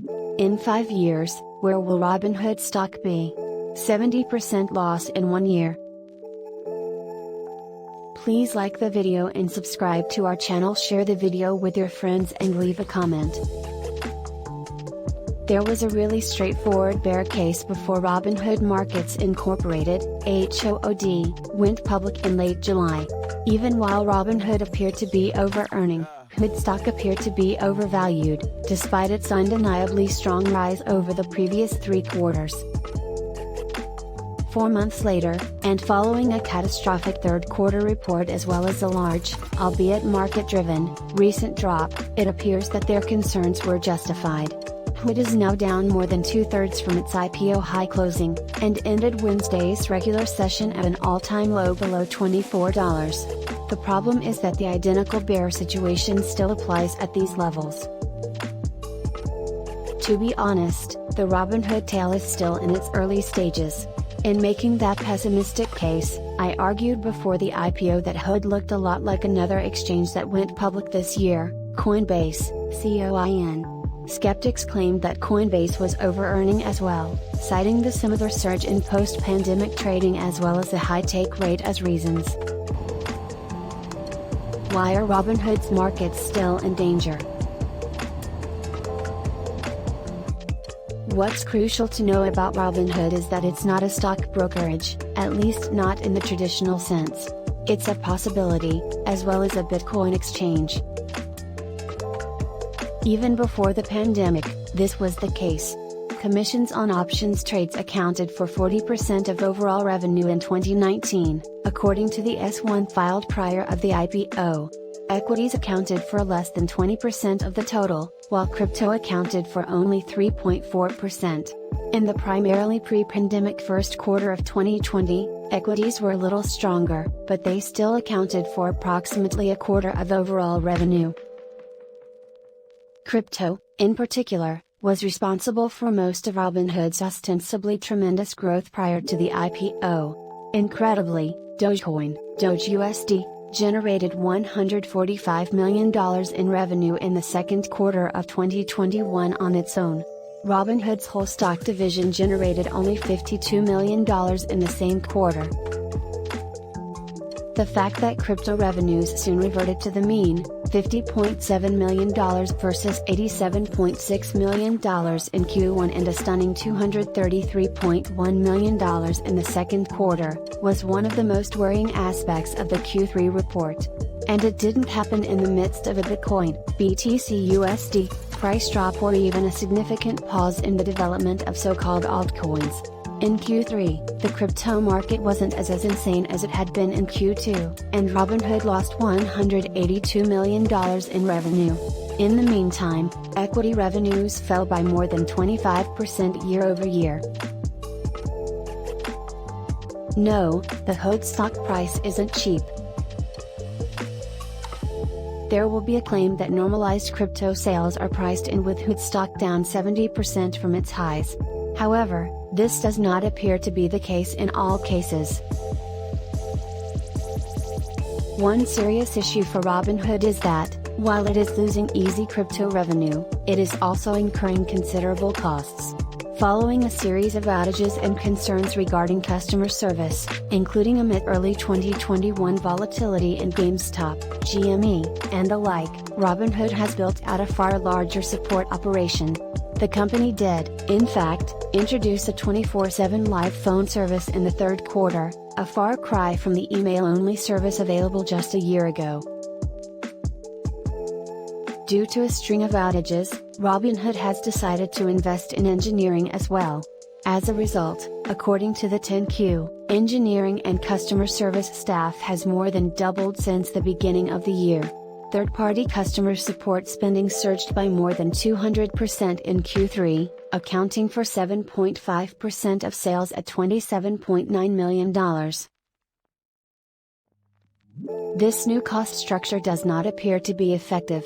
In 5 years, where will Robinhood stock be? 70% loss in 1 year. Please like the video and subscribe to our channel, share the video with your friends and leave a comment. There was a really straightforward bear case before Robinhood Markets Incorporated, HOOD, went public in late July. Even while Robinhood appeared to be over-earning, Hood stock appeared to be overvalued, despite its undeniably strong rise over the previous 3 quarters. 4 months later, and following a catastrophic third quarter report as well as a large, albeit market-driven, recent drop, it appears that their concerns were justified. Hood is now down more than 2/3 from its IPO high closing, and ended Wednesday's regular session at an all-time low below $24. The problem is that the identical bear situation still applies at these levels. To be honest, the Robinhood tale is still in its early stages. In making that pessimistic case, I argued before the IPO that Hood looked a lot like another exchange that went public this year, Coinbase, COIN. Skeptics claimed that Coinbase was over-earning as well, citing the similar surge in post-pandemic trading as well as the high take rate as reasons. Why are Robinhood's markets still in danger? What's crucial to know about Robinhood is that it's not a stock brokerage, at least not in the traditional sense. It's a possibility, as well as a Bitcoin exchange. Even before the pandemic, this was the case. Commissions on options trades accounted for 40% of overall revenue in 2019, according to the S-1 filed prior of the IPO. Equities accounted for less than 20% of the total, while crypto accounted for only 3.4%. In the primarily pre-pandemic first quarter of 2020, equities were a little stronger, but they still accounted for approximately a quarter of overall revenue. Crypto, in particular, was responsible for most of Robinhood's ostensibly tremendous growth prior to the IPO. Incredibly, Dogecoin, Doge USD, generated $145 million in revenue in the second quarter of 2021 on its own. Robinhood's whole stock division generated only $52 million in the same quarter. The fact that crypto revenues soon reverted to the mean, $50.7 million versus $87.6 million in Q1 and a stunning $233.1 million in the second quarter, was one of the most worrying aspects of the Q3 report. And it didn't happen in the midst of a Bitcoin, BTC USD, price drop or even a significant pause in the development of so-called altcoins. In Q3, the crypto market wasn't as insane as it had been in Q2, and Robinhood lost $182 million in revenue. In the meantime, equity revenues fell by more than 25% year over year. No, the Hood stock price isn't cheap. There will be a claim that normalized crypto sales are priced in with Hood stock down 70% from its highs. However, this does not appear to be the case in all cases. One serious issue for Robinhood is that, while it is losing easy crypto revenue, it is also incurring considerable costs. Following a series of outages and concerns regarding customer service, including amid early 2021 volatility in GameStop, GME, and the like, Robinhood has built out a far larger support operation. The company did, in fact, introduce a 24/7 live phone service in the third quarter, a far cry from the email-only service available just a year ago. Due to a string of outages, Robinhood has decided to invest in engineering as well. As a result, according to the 10-Q, engineering and customer service staff has more than doubled since the beginning of the year. Third-party customer support spending surged by more than 200% in Q3, accounting for 7.5% of sales at $27.9 million. This new cost structure does not appear to be effective.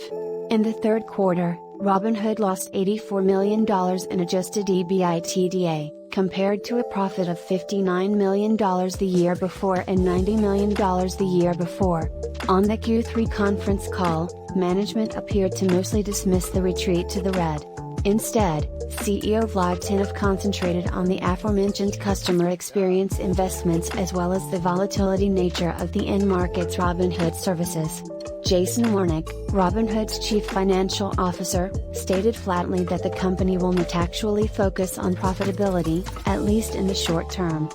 In the third quarter, Robinhood lost $84 million in adjusted EBITDA, compared to a profit of $59 million the year before and $90 million the year before. On the Q3 conference call, management appeared to mostly dismiss the retreat to the red. Instead, CEO Vlad Tinov concentrated on the aforementioned customer experience investments as well as the volatility nature of the end market's Robinhood services. Jason Warnick, Robinhood's chief financial officer, stated flatly that the company will not actually focus on profitability, at least in the short term.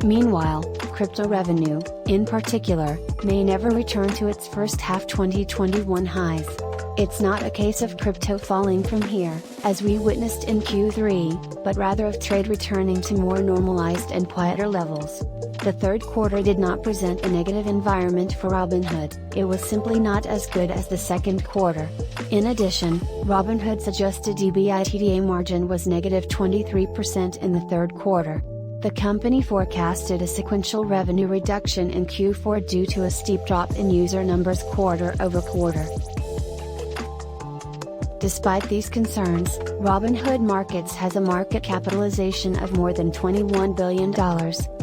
Meanwhile, crypto revenue, in particular, may never return to its first half 2021 highs. It's not a case of crypto falling from here, as we witnessed in Q3, but rather of trade returning to more normalized and quieter levels. The third quarter did not present a negative environment for Robinhood, it was simply not as good as the second quarter. In addition, Robinhood's adjusted EBITDA margin was negative 23% in the third quarter. The company forecasted a sequential revenue reduction in Q4 due to a steep drop in user numbers quarter over quarter. Despite these concerns, Robinhood Markets has a market capitalization of more than $21 billion,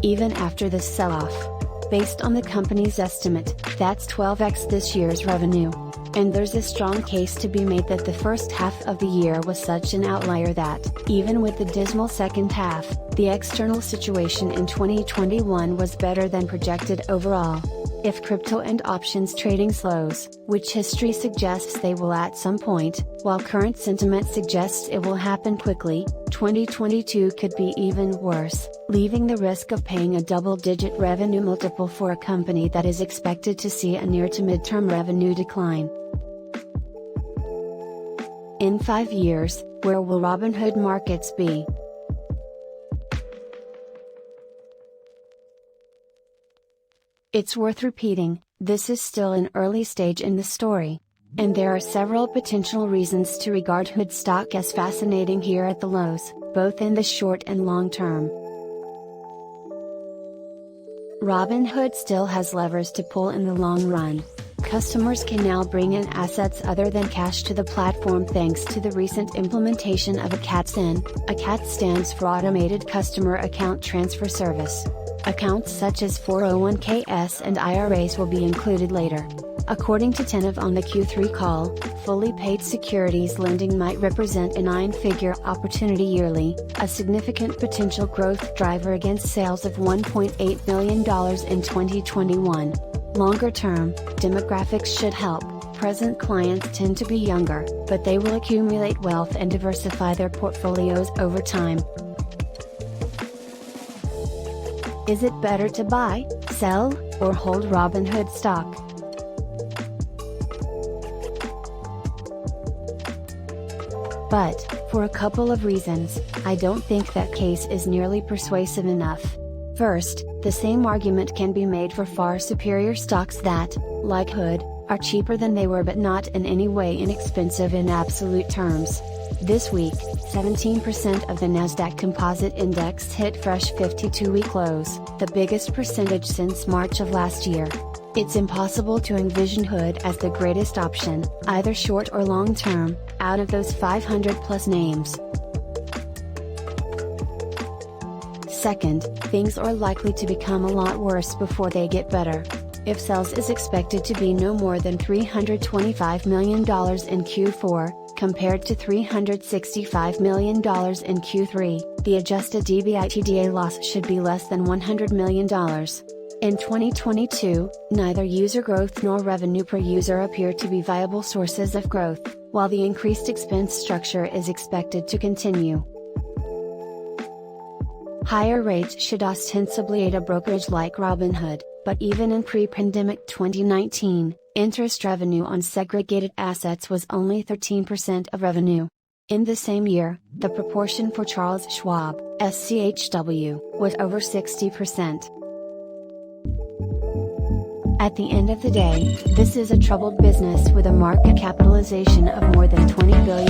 even after this sell-off. Based on the company's estimate, that's 12x this year's revenue. And there's a strong case to be made that the first half of the year was such an outlier that, even with the dismal second half, the external situation in 2021 was better than projected overall. If crypto and options trading slows, which history suggests they will at some point, while current sentiment suggests it will happen quickly, 2022 could be even worse, leaving the risk of paying a double-digit revenue multiple for a company that is expected to see a near to mid-term revenue decline. In 5 years, where will Robinhood Markets be? It's worth repeating, this is still an early stage in the story. And there are several potential reasons to regard Hood stock as fascinating here at the lows, both in the short and long term. Robinhood still has levers to pull in the long run. Customers can now bring in assets other than cash to the platform thanks to the recent implementation of a CAT-SIN. A CAT stands for Automated Customer Account Transfer Service. Accounts such as 401ks and IRAs will be included later. According to Tinov on the Q3 call, fully paid securities lending might represent a 9-figure opportunity yearly, a significant potential growth driver against sales of $1.8 billion in 2021. Longer term, demographics should help. Present clients tend to be younger, but they will accumulate wealth and diversify their portfolios over time. Is it better to buy, sell, or hold Robinhood stock? But, for a couple of reasons, I don't think that case is nearly persuasive enough. First, the same argument can be made for far superior stocks that, like Hood, are cheaper than they were but not in any way inexpensive in absolute terms. This week, 17% of the Nasdaq Composite Index hit fresh 52-week lows, the biggest percentage since March of last year. It's impossible to envision Hood as the greatest option, either short or long term, out of those 500+ names. Second, things are likely to become a lot worse before they get better. If sales is expected to be no more than $325 million in Q4, compared to $365 million in Q3, the adjusted EBITDA loss should be less than $100 million. In 2022, neither user growth nor revenue per user appear to be viable sources of growth, while the increased expense structure is expected to continue. Higher rates should ostensibly aid a brokerage like Robinhood, but even in pre-pandemic 2019, interest revenue on segregated assets was only 13% of revenue. In the same year, the proportion for Charles Schwab, SCHW, was over 60%. At the end of the day, this is a troubled business with a market capitalization of more than $20 billion.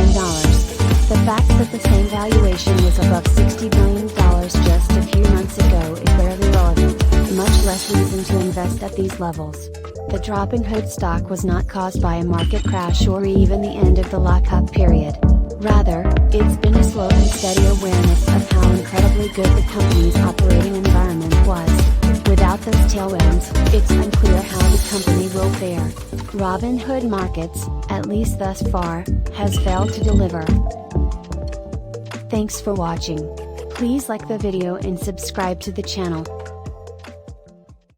The fact that the same valuation was above $60 billion just a few months ago is barely relevant, much less reason to invest at these levels. The drop in Hood stock was not caused by a market crash or even the end of the lockup period. Rather, it's been a slow and steady awareness of how incredibly good the company's operating environment was. Without those tailwinds, it's unclear how the company will fare. Robinhood Markets, at least thus far, has failed to deliver. Thanks for watching. Please like the video and subscribe to the channel.